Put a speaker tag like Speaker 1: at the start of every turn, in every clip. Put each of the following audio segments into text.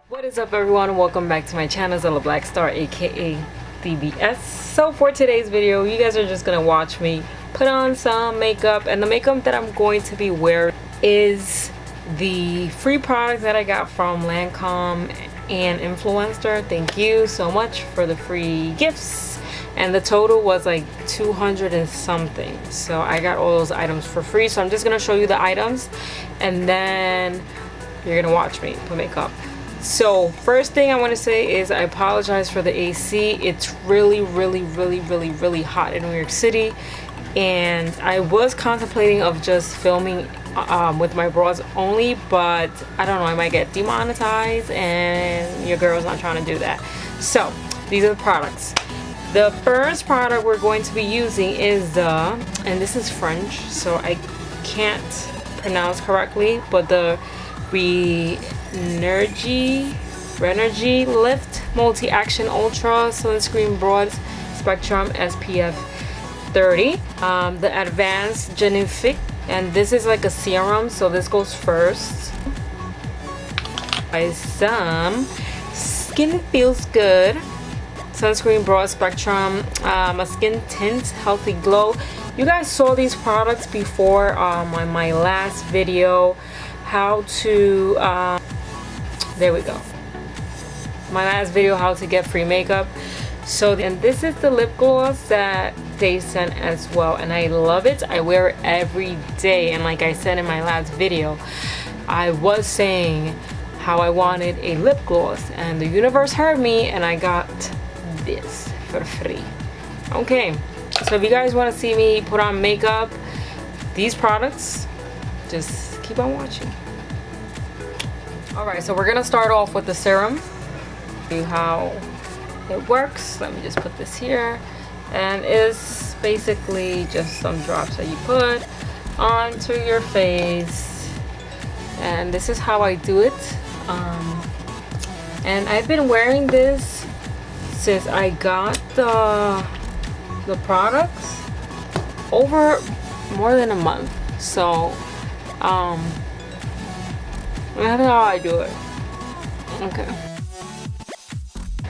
Speaker 1: What is up, everyone? Welcome back to my channel, Zella Black Star, aka DBS. So for today's video, you guys are just gonna watch me put on some makeup, and the makeup that I'm going to be wearing is the free products that I got from Lancome and Influenster. Thank you so much for the free gifts, and the total was like 200 and something. So I got all those items for free. So I'm just gonna show you the items, and then you're gonna watch me put makeup. So first thing I want to say is I apologize for the AC. It's really hot in New York City, and I was contemplating of just filming with my bras only, but I don't know, I might get demonetized, and your girl's not trying to do that. So these are the products. The first product we're going to be using is and this is French, so I can't pronounce correctly, but the Renergy Lift Multi-Action Ultra Sunscreen Broad Spectrum SPF 30. The Advanced Genifique, and this is like a serum, so this goes first. Some Skin Feels Good Sunscreen Broad Spectrum, a skin tint, healthy glow. You guys saw these products before on my last video. How to there we go, my last video, how to get free makeup. So, and this is the lip gloss that they sent as well, and I love it. I wear it every day, and like I said in my last video, I was saying how I wanted a lip gloss, and the universe heard me, and I got this for free. Okay, so if you guys want to see me put on makeup, these products, just keep on watching. Alright, so we're gonna start off with the serum. See how it works. Let me just put this here, and it's basically just some drops that you put onto your face, and this is how I do it. And I've been wearing this since I got the products, over more than a month. So that's how I do it. Okay.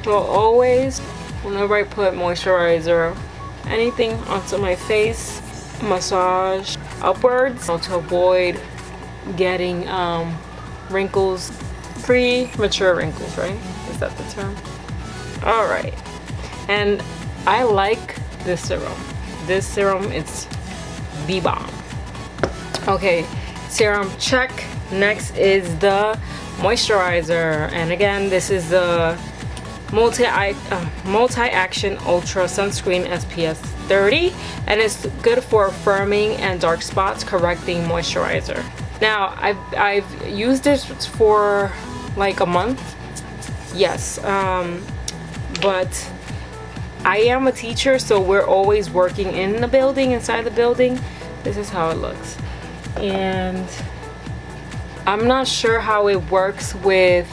Speaker 1: So always, whenever I put moisturizer, anything onto my face, massage upwards to avoid getting wrinkles, premature wrinkles, right? Is that the term? All right. And I like this serum. This serum, it's the bomb. Okay, serum check. Next is the moisturizer, and again, this is the multi-action ultra sunscreen SPF 30, and it's good for firming and dark spots correcting moisturizer. Now I've used this for like a month, yes, but I am a teacher, so we're always working in the building, inside the building. This is how it looks, and I'm not sure how it works with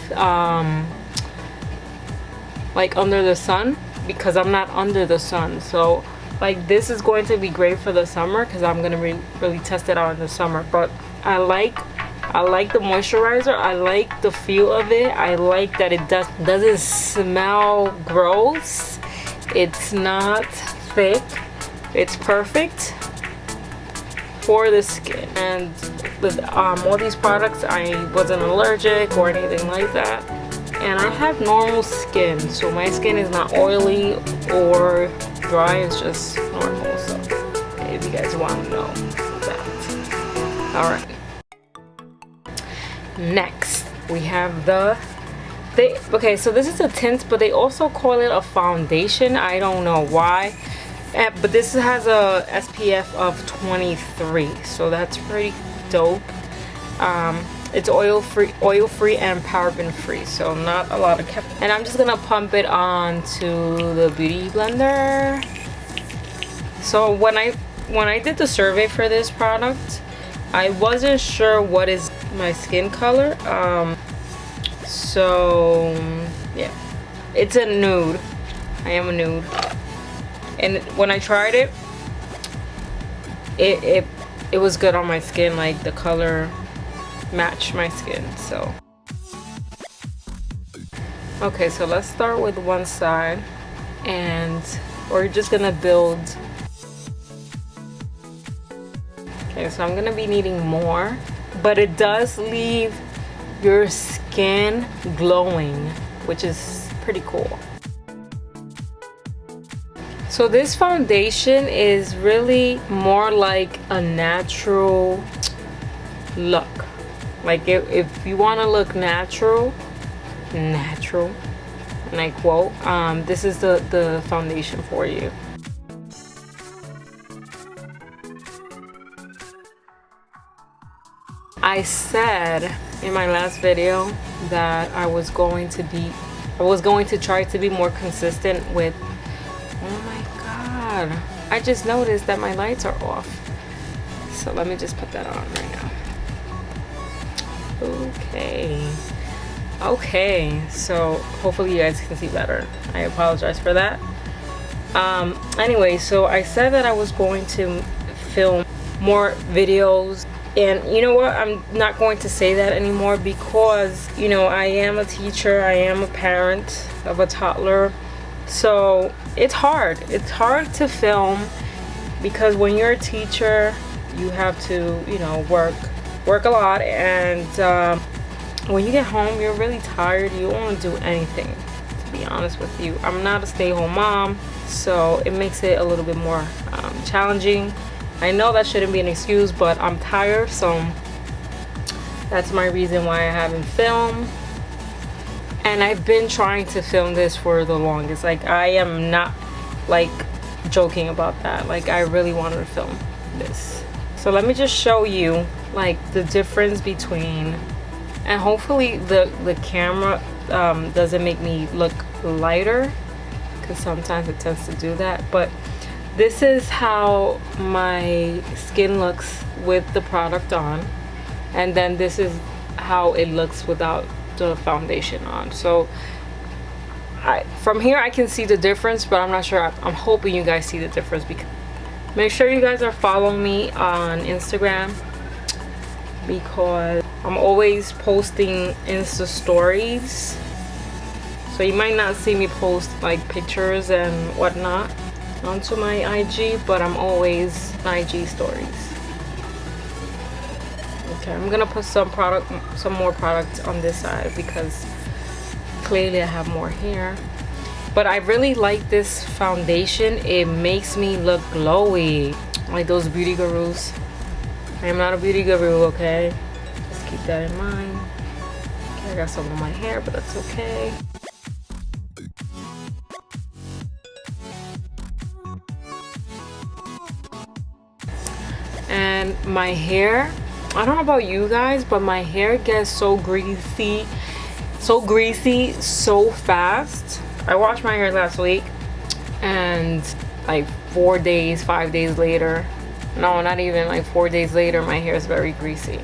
Speaker 1: like under the sun, because I'm not under the sun. So like this is going to be great for the summer, because I'm gonna really test it out in the summer. But I like the moisturizer. I like the feel of it. I like that it doesn't smell gross. It's not thick. It's perfect for the skin. And with all these products, I wasn't allergic or anything like that, and I have normal skin, so my skin is not oily or dry. It's just normal. So if you guys want to know that. All right, next we have okay, so this is a tint, but they also call it a foundation. I don't know why. But this has a SPF of 23, so that's pretty dope. It's oil free and paraben free, so not a lot of and I'm just gonna pump it onto the beauty blender. So when I did the survey for this product, I wasn't sure what is my skin color. So yeah, it's a nude. I am a nude. And when I tried it, it was good on my skin. Like the color matched my skin. So Okay, so let's start with one side, and we're just gonna build. Okay, so I'm gonna be needing more, but it does leave your skin glowing, which is pretty cool. So this foundation is really more like a natural look. Like if you want to look natural, and I quote, this is the foundation for you. I said in my last video that I was going to try to be more consistent with. Oh my god, I just noticed that my lights are off, so let me just put that on right now. Okay, so hopefully you guys can see better. I apologize for that. Anyway, so I said that I was going to film more videos, and you know what, I'm not going to say that anymore because, you know, I am a teacher, I am a parent of a toddler, so it's hard to film, because when you're a teacher you have to, you know, work a lot, and when you get home you're really tired, you don't want to do anything, to be honest with you. I'm not a stay-home mom, so it makes it a little bit more challenging. I know that shouldn't be an excuse, but I'm tired, so that's my reason why I haven't filmed. And I've been trying to film this for the longest. Like, I am not like joking about that. Like, I really wanted to film this. So let me just show you like the difference between, and hopefully the camera doesn't make me look lighter, because sometimes it tends to do that. But this is how my skin looks with the product on, and then this is how it looks without the foundation on. So from here I can see the difference, but I'm not sure. I'm hoping you guys see the difference. Because make sure you guys are following me on Instagram, because I'm always posting Insta stories, so you might not see me post like pictures and whatnot onto my IG, but I'm always IG stories. Okay, I'm gonna put some more product on this side because clearly I have more here. But I really like this foundation. It makes me look glowy, like those beauty gurus. I am not a beauty guru, okay? Just keep that in mind. Okay, I got some on my hair, but that's okay. And my hair, I don't know about you guys, but my hair gets so greasy so fast. I washed my hair last week, and like 5 days later, no, not even, like 4 days later, my hair is very greasy.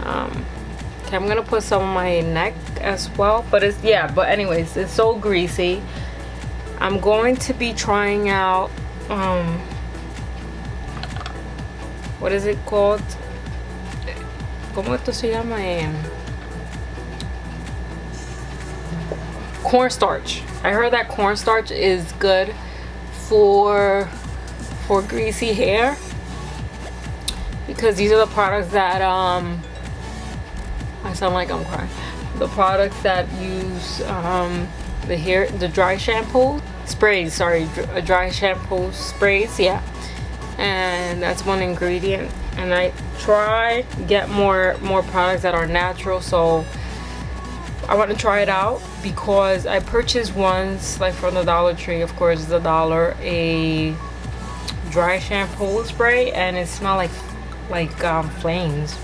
Speaker 1: Okay, I'm gonna put some on my neck as well, but but anyways, it's so greasy. I'm going to be trying out what is it called? ¿Cómo esto se llama? Cornstarch. I heard that cornstarch is good for greasy hair, because these are the products that I sound like I'm crying. The products that use the dry shampoo sprays. Sorry, dry shampoo sprays. Yeah, and that's one ingredient. And I try get more products that are natural, so I want to try it out, because I purchased ones like from the Dollar Tree, of course, the dollar, a dry shampoo spray, and it smelled like flames.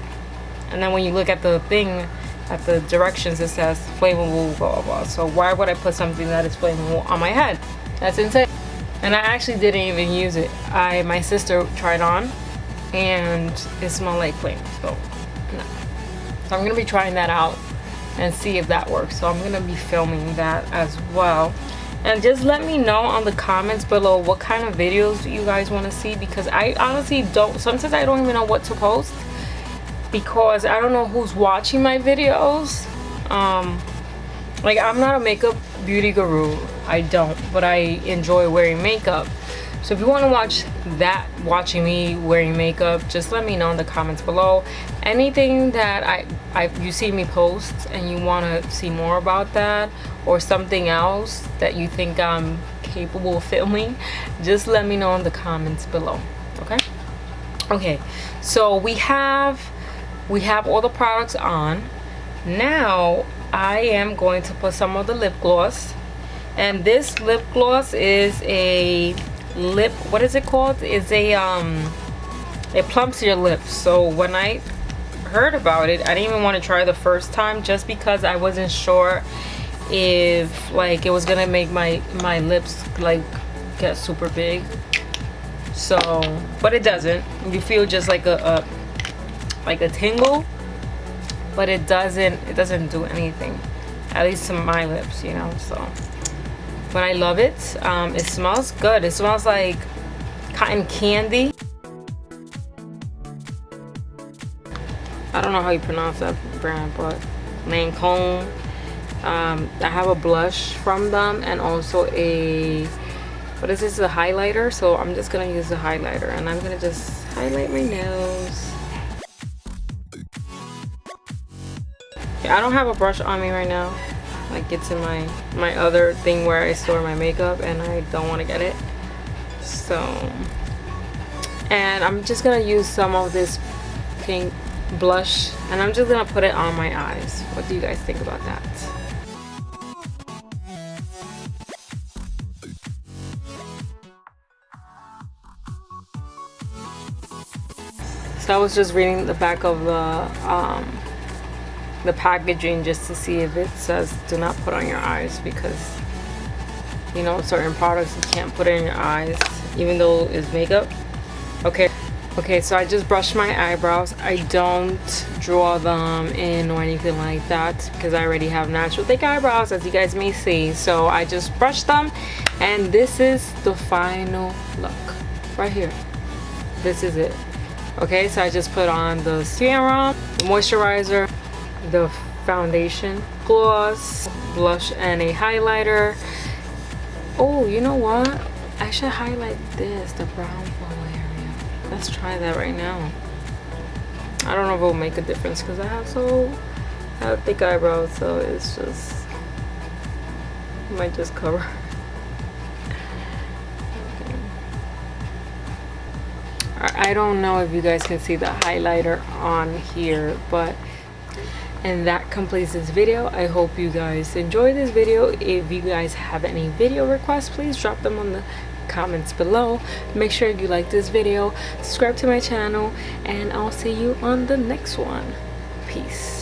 Speaker 1: And then when you look at the thing, at the directions, it says flammable, blah blah blah. So why would I put something that is flammable on my head? That's insane. And I actually didn't even use it. My sister tried on, and it smelled like flames. So no. So I'm gonna be trying that out and see if that works. So I'm gonna be filming that as well. And just let me know on the comments below what kind of videos you guys want to see, because I honestly sometimes I don't even know what to post, because I don't know who's watching my videos. Like, I'm not a makeup beauty guru, I don't, but I enjoy wearing makeup. So if you want to watching me wearing makeup, just let me know in the comments below. Anything that you see me post and you want to see more about that, or something else that you think I'm capable of filming, just let me know in the comments below. Okay, so we have all the products on. Now I am going to put some of the lip gloss, and this lip gloss is a lip, what is it called? It's it plumps your lips. So when I heard about it, I didn't even want to try the first time, just because I wasn't sure if like it was gonna make my lips like get super big. So, but it doesn't. You feel just like a tingle, but it doesn't do anything, at least to my lips, you know. So but I love it. It smells good. It smells like cotton candy. I don't know how you pronounce that brand, but Lancome. I have a blush from them, and also a, what is this, a highlighter. So I'm just gonna use the highlighter, and I'm gonna just highlight my nose. I don't have a brush on me right now. Like, it's in my other thing where I store my makeup, and I don't want to get it. So, and I'm just gonna use some of this pink blush, and I'm just gonna put it on my eyes. What do you guys think about that? So I was just reading the back of the packaging just to see if it says do not put on your eyes, because you know certain products you can't put in your eyes even though it's makeup. Okay, so I just brushed my eyebrows. I don't draw them in or anything like that, because I already have natural thick eyebrows, as you guys may see. So I just brushed them, and this is the final look right here. This is it. Okay, so I just put on the serum, the moisturizer, the foundation, gloss, blush, and a highlighter. Oh, you know what? I should highlight this, the brown bone area. Let's try that right now. I don't know if it'll make a difference, because I have thick eyebrows, so it's just, it might just cover. Okay. I don't know if you guys can see the highlighter on here, but and that completes this video. I hope you guys enjoyed this video. If you guys have any video requests, please drop them on the comments below. Make sure you like this video, subscribe to my channel, and I'll see you on the next one. Peace.